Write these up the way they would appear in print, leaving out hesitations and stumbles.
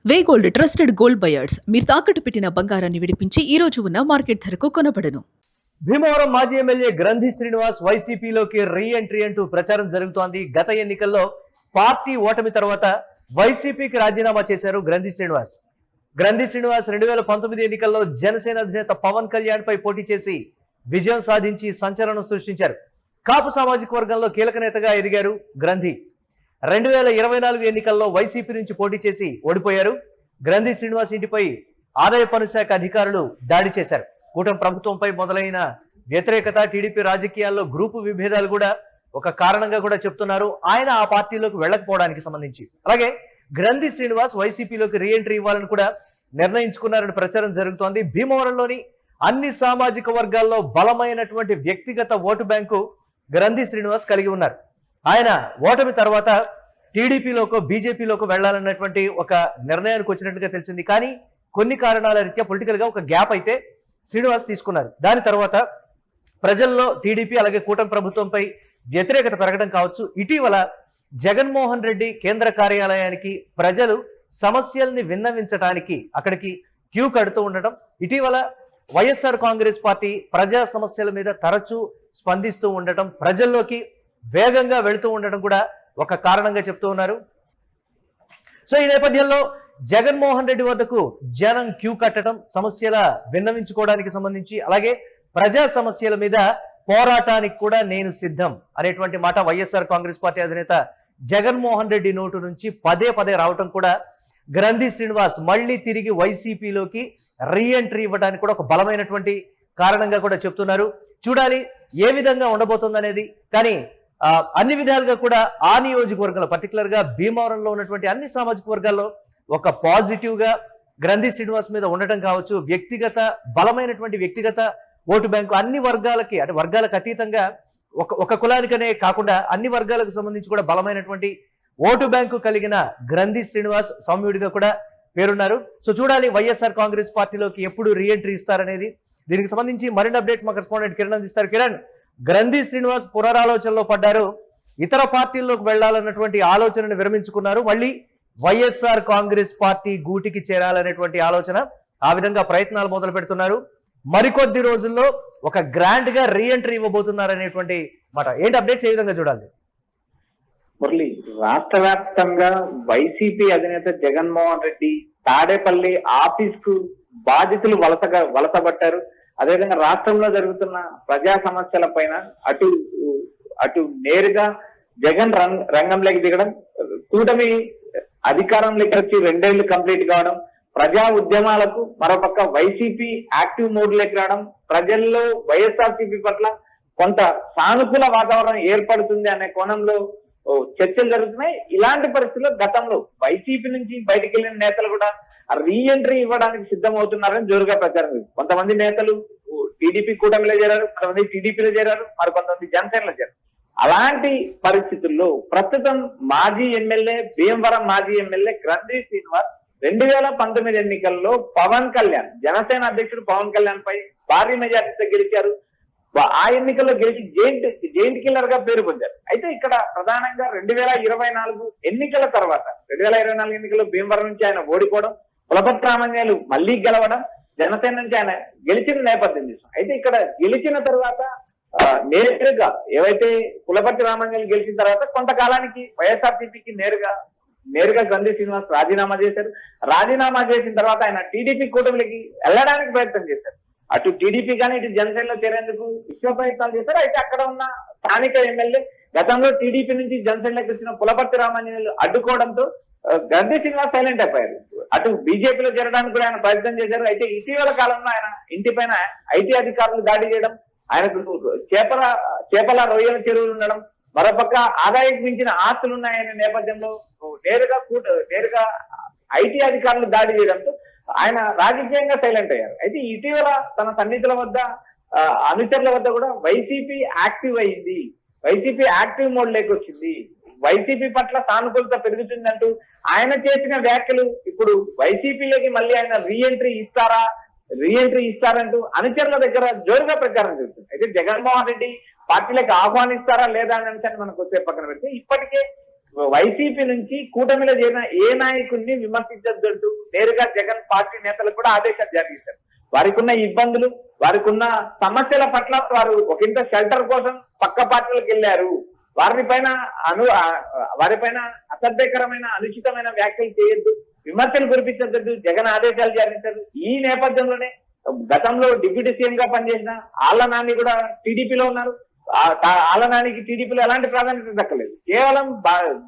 వే gold trusted gold buyers మీరు తాకట్టు పెట్టిన బంగారాన్ని విడిపించి ఈ రోజు ఉన్న మార్కెట్ ధరకు కొనబడను. భీమవరం మాజీ ఎమ్మెల్యే గ్రంథి శ్రీనివాస్ వైసీపీలోకి రీ ఎంట్రీ అంటూ ప్రచారం జరుగుతోంది. గత ఎన్నికల్లో పార్టీ ఓటమి తర్వాత వైసీపీకి రాజీనామా చేశారు గ్రంథి శ్రీనివాస్. గ్రంథి శ్రీనివాస్ 2019 ఎన్నికల్లో జనసేన అధినేత పవన్ కళ్యాణ్ పై పోటీ చేసి విజయం సాధించి సంచలనం సృష్టించారు. కాపు సామాజిక వర్గంలో కీలక నేతగా ఎదిగారు గ్రంథి. 2024 ఎన్నికల్లో వైసీపీ నుంచి పోటీ చేసి ఓడిపోయారు. గ్రంథి శ్రీనివాస్ ఇంటిపై ఆదాయ పన్ను శాఖ అధికారులు దాడి చేశారు. కూటమి ప్రభుత్వంపై మొదలైన వ్యతిరేకత, టీడీపీ రాజకీయాల్లో గ్రూపు విభేదాలు కూడా ఒక కారణంగా కూడా చెప్తున్నారు. ఆయన ఆ పార్టీలోకి వెళ్ళకపోవడానికి సంబంధించి. అలాగే గ్రంథి శ్రీనివాస్ వైసీపీలోకి రీఎంట్రీ ఇవ్వాలని కూడా నిర్ణయించుకున్నారని ప్రచారం జరుగుతోంది. భీమవరంలోని అన్ని సామాజిక వర్గాల్లో బలమైనటువంటి వ్యక్తిగత ఓటు బ్యాంకు గ్రంథి శ్రీనివాస్ కలిగి ఉన్నారు. ఆయన ఓటమి తర్వాత టీడీపీలోకో బీజేపీలోకో వెళ్లాలన్నటువంటి ఒక నిర్ణయానికి వచ్చినట్టుగా తెలిసింది. కానీ కొన్ని కారణాల రీత్యా పొలిటికల్ గా ఒక గ్యాప్ అయితే శ్రీనివాస్ తీసుకున్నారు. దాని తర్వాత ప్రజల్లో టీడీపీ అలాగే కూటమి ప్రభుత్వంపై వ్యతిరేకత పెరగడం కావచ్చు. ఇటీవల జగన్మోహన్ రెడ్డి కేంద్ర కార్యాలయానికి ప్రజలు సమస్యల్ని విన్నవించడానికి అక్కడికి క్యూ కడుతూ ఉండటం, ఇటీవల వైఎస్ఆర్ కాంగ్రెస్ పార్టీ ప్రజా సమస్యల మీద తరచూ స్పందిస్తూ ఉండటం, ప్రజల్లోకి వేగంగా వెళుతూ ఉండటం కూడా ఒక కారణంగా చెప్తూ ఉన్నారు. సో ఈ నేపథ్యంలో జగన్మోహన్ రెడ్డి వద్దకు జనం క్యూ కట్టడం, సమస్యల విన్నవించుకోవడానికి సంబంధించి అలాగే ప్రజా సమస్యల మీద పోరాటానికి కూడా నేను సిద్ధం అనేటువంటి మాట వైఎస్ఆర్ కాంగ్రెస్ పార్టీ అధినేత జగన్మోహన్ రెడ్డి నోటు నుంచి పదే పదే రావటం కూడా గ్రంథి శ్రీనివాస్ మళ్ళీ తిరిగి వైసీపీలోకి రీఎంట్రీ ఇవ్వడానికి కూడా ఒక బలమైనటువంటి కారణంగా కూడా చెప్తున్నారు. చూడాలి ఏ విధంగా ఉండబోతుంది అనేది. కానీ అన్ని విధాలుగా కూడా ఆ నియోజకవర్గంలో పర్టికులర్ గా భీమవరంలో ఉన్నటువంటి అన్ని సామాజిక వర్గాల్లో ఒక పాజిటివ్ గా గ్రంథి శ్రీనివాస్ మీద ఉండటం కావచ్చు, వ్యక్తిగత బలమైనటువంటి వ్యక్తిగత ఓటు బ్యాంకు అన్ని వర్గాలకి, అంటే వర్గాలకు అతీతంగా ఒక కులానికనే కాకుండా అన్ని వర్గాలకు సంబంధించి కూడా బలమైనటువంటి ఓటు బ్యాంకు కలిగిన గ్రంథి శ్రీనివాస్ సౌమ్యుడిగా కూడా పేరున్నారు. సో చూడాలి వైఎస్ఆర్ కాంగ్రెస్ పార్టీలోకి ఎప్పుడు రీఎంట్రీ ఇస్తారనేది. దీనికి సంబంధించి మరిన్ని అప్డేట్స్ మా కరెస్పాండెంట్ కిరణ్ అందిస్తారు. కిరణ్, గ్రంథి శ్రీనివాస్ పునరాలోచనలో పడ్డారు. ఇతర పార్టీల్లోకి వెళ్లాలన్నటువంటి ఆలోచనను విరమించుకున్నారు. మళ్ళీ వైఎస్ఆర్ కాంగ్రెస్ పార్టీ గూటికి చేరాలనేటువంటి ఆలోచన, ఆ విధంగా ప్రయత్నాలు మొదలు పెడుతున్నారు. మరికొద్ది రోజుల్లో ఒక గ్రాండ్ గా రీఎంట్రీ ఇవ్వబోతున్నారు అనేటువంటి మాట. ఏంటి అప్డేట్స్ ఏ విధంగా చూడాలి? మురళి, రాష్ట్ర వ్యాప్తంగా వైసీపీ అధినేత జగన్మోహన్ రెడ్డి తాడేపల్లి ఆఫీస్ కు బాధితులు వలసబట్టారు. అదేవిధంగా రాష్ట్రంలో జరుగుతున్న ప్రజా సమస్యల పైన అటు నేరుగా జగన్ రంగంలోకి దిగడం, కూటమి అధికారంలోకి వచ్చి 2 ఏళ్లు కంప్లీట్ కావడం, ప్రజా ఉద్యమాలకు మరోపక్క వైసీపీ యాక్టివ్ మోడ్ లోకి రావడం, ప్రజల్లో వైఎస్ఆర్సీపీ పట్ల కొంత సానుకూల వాతావరణం ఏర్పడుతుంది అనే కోణంలో చర్చలు జరుగుతున్నాయి. ఇలాంటి పరిస్థితుల్లో గతంలో వైసీపీ నుంచి బయటికి వెళ్ళిన నేతలు కూడా రీఎంట్రీ ఇవ్వడానికి సిద్ధమవుతున్నారని జోరుగా ప్రచారం చేశారు. కొంతమంది నేతలు టీడీపీ కూటమిలో చేరారు, కొంతమంది టీడీపీలో చేరారు, మరి కొంతమంది జనసేనలో చేరారు. అలాంటి పరిస్థితుల్లో ప్రస్తుతం మాజీ ఎమ్మెల్యే, భీమవరం మాజీ ఎమ్మెల్యే గ్రంథి శ్రీనివాస్ 2019 ఎన్నికల్లో పవన్ కళ్యాణ్, జనసేన అధ్యక్షుడు పవన్ కళ్యాణ్ పై భారీ మెజార్టీతో గెలిచారు. ఆ ఎన్నికల్లో గెలిచి జైంట్ కిల్లర్ గా పేరు పొందారు. అయితే ఇక్కడ ప్రధానంగా 2024 ఎన్నికల తర్వాత 2024 ఎన్నికల్లో భీమవరం నుంచి ఆయన ఓడిపోవడం, పులపర్తి రామాంజనేయులు మళ్లీ గెలవడం, జనసేన నుంచి ఆయన గెలిచిన నేపథ్యం చూసాం. అయితే ఇక్కడ గెలిచిన తర్వాత నేరుగా ఏవైతే పులపర్తి రామాంజనేయులు గెలిచిన తర్వాత కొంతకాలానికి వైఎస్ఆర్సీపీకి నేరుగా గ్రంథి శ్రీనివాస్ రాజీనామా చేశారు. రాజీనామా చేసిన తర్వాత ఆయన టీడీపీ కూటమికి వెళ్ళడానికి ప్రయత్నం చేశారు. అటు టీడీపీ కానీ ఇటు జనసేనలో చేరేందుకు విశ్వ ప్రయత్నాలు చేశారు. అయితే అక్కడ ఉన్న స్థానిక ఎమ్మెల్యే గతంలో టీడీపీ నుంచి జనసేనలోకి వచ్చిన పులపర్తి రామాంజనేయులు అడ్డుకోవడంతో గ్రంథి శ్రీనివాస్ సైలెంట్ అయిపోయారు. అటు బీజేపీలో చేరడానికి కూడా ఆయన ప్రయత్నం చేశారు. అయితే ఇటీవల కాలంలో ఆయన ఇంటిపైన ఐటీ అధికారులు దాడి చేయడం, ఆయనకు చేపల రొయ్యల చెరువులు ఉండడం, మరోపక్క ఆదాయం మించిన ఆస్తులు ఉన్నాయనే నేపథ్యంలో నేరుగా ఐటీ అధికారులు దాడి చేయడంతో ఆయన రాజకీయంగా సైలెంట్ అయ్యారు. అయితే ఇటీవల తన సన్నిధుల వద్ద, అనుచరుల వద్ద కూడా వైసీపీ యాక్టివ్ అయింది, వైసీపీ యాక్టివ్ మోడ్ లోకి వచ్చింది, వైసీపీ పట్ల సానుకూలత పెరుగుతుందంటూ ఆయన చేసిన వ్యాఖ్యలు ఇప్పుడు వైసీపీలోకి మళ్ళీ ఆయన రీఎంట్రీ ఇస్తారంటూ అనుచరుల దగ్గర జోరుగా ప్రచారం జరుగుతుంది. అయితే జగన్మోహన్ రెడ్డి పార్టీలకు ఆహ్వానిస్తారా లేదా అనే అంశాన్ని మనకు వచ్చే పక్కన పెడితే ఇప్పటికే వైసీపీ నుంచి కూటమిలో చేరిన ఏ నాయకుడిని విమర్శించద్దంటూ నేరుగా జగన్ పార్టీ నేతలకు కూడా ఆదేశాలు జారీ చేశారు. వారికి ఉన్న ఇబ్బందులు, వారికి ఉన్న సమస్యల పట్ల వారు ఒకంత షెల్టర్ కోసం పక్క పార్టీలకు వెళ్ళారు. వారిపైన అసభ్యకరమైన అనుచితమైన వ్యాఖ్యలు చేయొద్దు, విమర్శలు కురిపించద్దు జగన్ ఆదేశాలు జారీ చేశారు. ఈ నేపథ్యంలోనే గతంలో డిప్యూటీ సీఎం గా పనిచేసిన ఆళ్ల నాని కూడా టీడీపీలో ఉన్నారు. ఆళ్ల నానికి టీడీపీలో ఎలాంటి ప్రాధాన్యత దక్కలేదు. కేవలం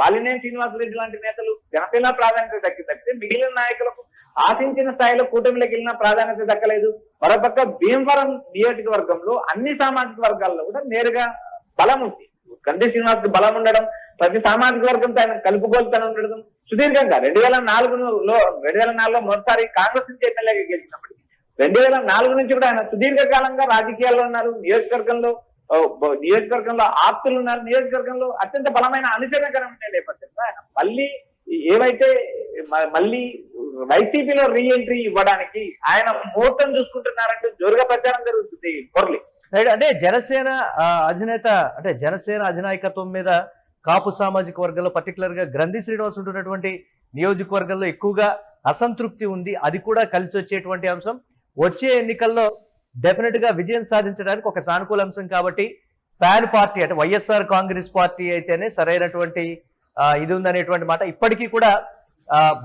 బాలినేని శ్రీనివాసరెడ్డి లాంటి నేతలు జనసేన ప్రాధాన్యత తక్కితే మిగిలిన నాయకులకు ఆశించిన స్థాయిలో కూటమిలోకి వెళ్ళిన ప్రాధాన్యత దక్కలేదు. మరోపక్క భీమవరం నియోజకవర్గంలో అన్ని సామాజిక వర్గాల్లో కూడా నేరుగా బలం ఉంది. గంధి శ్రీనివాస్ బలం ఉండడం, ప్రతి సామాజిక వర్గంతో ఆయన కలుపుగోలుతనం ఉండడం సుదీర్ఘంగా 2004లో మొదటిసారి కాంగ్రెస్ నుంచి ఎమ్మెల్యేగా గెలిచినప్పటికీ 2004 నుంచి కూడా ఆయన సుదీర్ఘకాలంగా రాజకీయాల్లో ఉన్నారు. నియోజకవర్గంలో ఆప్తులు ఉన్నారు. నియోజకవర్గంలో అత్యంత బలమైన అనుచరణకరమైన నేపథ్యంలో ఆయన మళ్ళీ వైసీపీలో రీఎంట్రీ ఇవ్వడానికి ఆయన ముహూర్తం చూసుకుంటున్నారంటూ జోరుగా ప్రచారం జరుగుతుంది. మురళి అంటే జనసేన అధినాయకత్వం మీద కాపు సామాజిక వర్గంలో పర్టికులర్ గా గ్రంథి శ్రీనివాస్ ఉంటున్నటువంటి నియోజకవర్గంలో ఎక్కువగా అసంతృప్తి ఉంది. అది కూడా కలిసి వచ్చేటువంటి అంశం. వచ్చే ఎన్నికల్లో డెఫినెట్ గా విజయం సాధించడానికి ఒక సానుకూల అంశం కాబట్టి ఫ్యాన్ పార్టీ అంటే వైఎస్ఆర్ కాంగ్రెస్ పార్టీ అయితేనే సరైనటువంటి ఇది ఉందనేటువంటి మాట. ఇప్పటికీ కూడా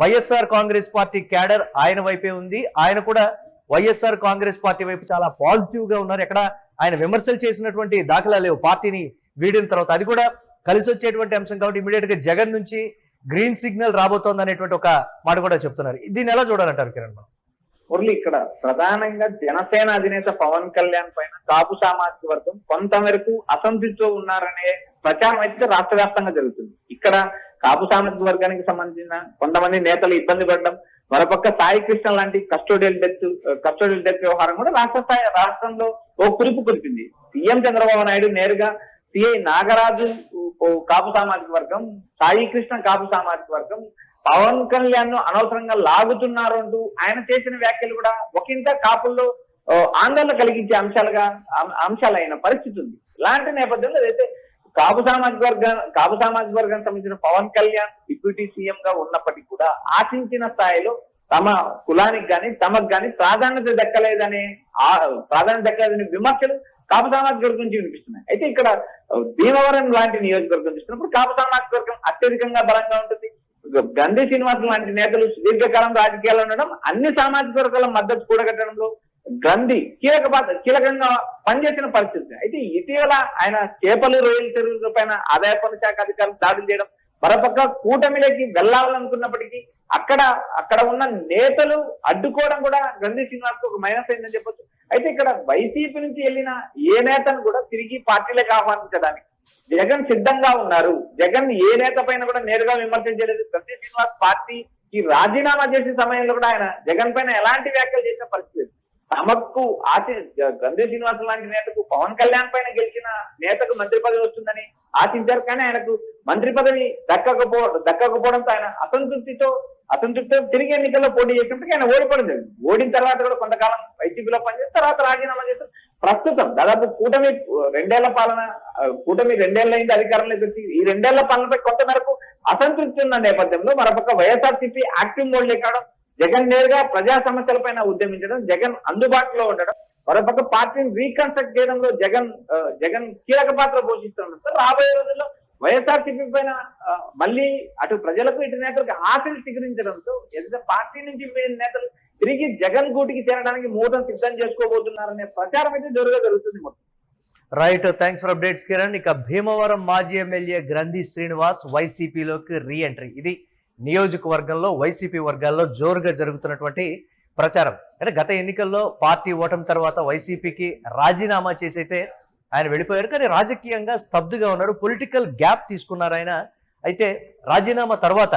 వైఎస్ఆర్ కాంగ్రెస్ పార్టీ క్యాడర్ ఆయన వైపే ఉంది. ఆయన కూడా వైఎస్ఆర్ కాంగ్రెస్ పార్టీ వైపు చాలా పాజిటివ్ గా ఉన్నారు. ఎక్కడ ఆయన విమర్శలు చేసినటువంటి దాఖలా లేవు పార్టీని వీడిన తర్వాత. అది కూడా కలిసి వచ్చేటువంటి అంశం కాబట్టి ఇమీడియట్ గా జగన్ నుంచి గ్రీన్ సిగ్నల్ రాబోతోంది అనేటువంటి ఒక మాట కూడా చెప్తున్నారు. దీన్ని ఎలా చూడాలంటారు కిరణ్? మురళి, ఇక్కడ ప్రధానంగా జనసేన అధినేత పవన్ కళ్యాణ్ పైన కాపు సామాజిక వర్గం కొంతమేరకు అసంతృప్తితో ఉన్నారనే ప్రచారం అయితే రాష్ట్ర వ్యాప్తంగా జరుగుతుంది. ఇక్కడ కాపు సామాజిక వర్గానికి సంబంధించిన కొంతమంది నేతలు ఇబ్బంది పడడం, మరోపక్క సాయి కృష్ణ లాంటి కస్టోడియల్ డెత్ వ్యవహారం కూడా రాష్ట్రంలో ఓ కురుపు కురిపింది. సీఎం చంద్రబాబు నాయుడు నేరుగా సిఐ నాగరాజు కాపు సామాజిక వర్గం, సాయి కృష్ణ కాపు సామాజిక వర్గం పవన్ కళ్యాణ్ ను అనవసరంగా లాగుతున్నారు అంటూ ఆయన చేసిన వ్యాఖ్యలు కూడా ఒకంత కాపుల్లో ఆందోళన కలిగించే అంశాలైన పరిస్థితి ఉంది. ఇలాంటి నేపథ్యంలో అయితే కాపు సామాజిక వర్గానికి సంబంధించిన పవన్ కళ్యాణ్ డిప్యూటీ సీఎం గా ఉన్నప్పటికీ కూడా ఆశించిన స్థాయిలో తమ కులానికి గాని తమకు గాని ప్రాధాన్యత దక్కలేదనే విమర్శలు కాపు సామాజిక వర్గం నుంచి వినిపిస్తున్నాయి. అయితే ఇక్కడ భీమవరం లాంటి నియోజకవర్గం చూసినప్పుడు కాపు సామాజిక వర్గం అత్యధికంగా బలంగా ఉంటుంది. గంధి శ్రీనివాస్ లాంటి నేతలు సుదీర్ఘకాలం రాజకీయాల్లో ఉండడం, అన్ని సామాజిక వర్గాల మద్దతు కూడగట్టడంలో గంధి కీలకంగా పనిచేసిన పరిస్థితి. అయితే ఇటీవల ఆయన చేపలు రొయ్యల చెరువుల పైన ఆదాయ పన్ను శాఖ అధికారులు దాడులు చేయడం, మరోపక్క కూటమిలోకి వెళ్లాలనుకున్నప్పటికీ అక్కడ ఉన్న నేతలు అడ్డుకోవడం కూడా గంధి శ్రీనివాస్ ఒక మైనస్ అయిందని చెప్పొచ్చు. అయితే ఇక్కడ వైసీపీ నుంచి వెళ్ళిన ఏ నేతను కూడా తిరిగి పార్టీలకు ఆహ్వానించడానికి జగన్ సిద్ధంగా ఉన్నారు. జగన్ ఏ నేత పైన కూడా నేరుగా విమర్శించలేదు. గంధి శ్రీనివాస్ పార్టీకి రాజీనామా చేసే సమయంలో కూడా ఆయన జగన్ పైన ఎలాంటి వ్యాఖ్యలు చేసిన పరిస్థితి లేదు. తమకు గంధి శ్రీనివాస్ లాంటి నేతకు పవన్ కళ్యాణ్ పైన గెలిచిన నేతకు మంత్రి పదవి వస్తుందని ఆశించారు. కానీ ఆయనకు మంత్రి పదవి దక్కకపోవడంతో ఆయన అసంతృప్తితో తిరిగి ఎన్నికల్లో పోటీ చేసినప్పటికీ ఆయన ఓడిపోవడం జరిగింది. ఓడిన తర్వాత కూడా కొంతకాలం వైసీపీలో పనిచేసి తర్వాత రాజీనామా చేస్తారు. ప్రస్తుతం దాదాపు కూటమి 2 ఏళ్ళైంది అధికారంలోకి వచ్చి. ఈ 2 ఏళ్ల పాలనపై కొంత మేరకు అసంతృప్తి ఉన్న నేపథ్యంలో మరొక వైఎస్ఆర్సీపీ యాక్టివ్ మోడ్ లేకపోవడం, జగన్ నేరుగా ప్రజా సమస్యలపైన ఉద్యమించడం, జగన్ అందుబాటులో ఉండడం, మరోపక్క పార్టీని రీకన్స్ట్రక్ట్ చేయడంలో జగన్ కీలక పాత్ర పోషిస్తుండడంతో రాబోయే రోజుల్లో వైఎస్ఆర్సీపీ పైన మళ్ళీ అటు ప్రజలకు ఇటు నేతలకు ఆశలు చిగురించడంతో ఏదైతే పార్టీ నుంచి నేతలు తిరిగి జగన్ గూటికి చేరడానికి మూటం సిద్ధం చేసుకోబోతున్నారనే ప్రచారం అయితే జోరుగా జరుగుతుంది. Right, thanks for updates Kiran. ఇక భీమవరం మాజీ ఎమ్మెల్యే గ్రంథి శ్రీనివాస్ వైసీపీలోకి రీఎంట్రీ. ఇది నియోజకవర్గంలో వైసీపీ వర్గాల్లో జోరుగా జరుగుతున్నటువంటి ప్రచారం. అంటే గత ఎన్నికల్లో పార్టీ ఓటమి తర్వాత వైసీపీకి రాజీనామా చేసైతే ఆయన వెళ్ళిపోయారు. కానీ రాజకీయంగా స్తబ్దుగా ఉన్నాడు. పొలిటికల్ గ్యాప్ తీసుకున్నారు ఆయన. అయితే రాజీనామా తర్వాత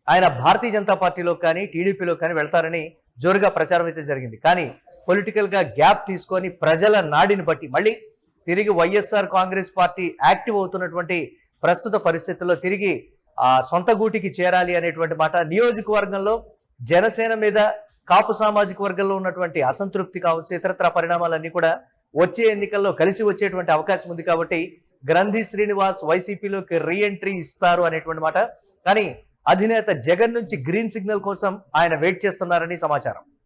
ఆయన భారతీయ జనతా పార్టీలో కానీ టీడీపీలో కానీ వెళ్తారని జోరుగా ప్రచారం అయితే జరిగింది. కానీ పొలిటికల్ గా గ్యాప్ తీసుకొని ప్రజల నాడిని బట్టి మళ్ళీ తిరిగి వైఎస్ఆర్ కాంగ్రెస్ పార్టీ యాక్టివ్ అవుతున్నటువంటి ప్రస్తుత పరిస్థితుల్లో తిరిగి సొంత గూటికి చేరాలి అనేటువంటి మాట. నియోజకవర్గంలో జనసేన మీద కాపు సామాజిక వర్గంలో ఉన్నటువంటి అసంతృప్తి కావచ్చు, ఇతరత్ర పరిణామాలన్నీ కూడా వచ్చే ఎన్నికల్లో కలిసి వచ్చేటువంటి అవకాశం ఉంది. కాబట్టి గ్రంథి శ్రీనివాస్ వైసీపీలోకి రీ ఎంట్రీ ఇస్తారు అనేటువంటి మాట. కానీ అధినేత జగన్ నుంచి గ్రీన్ సిగ్నల్ కోసం ఆయన వెయిట్ చేస్తున్నారని సమాచారం.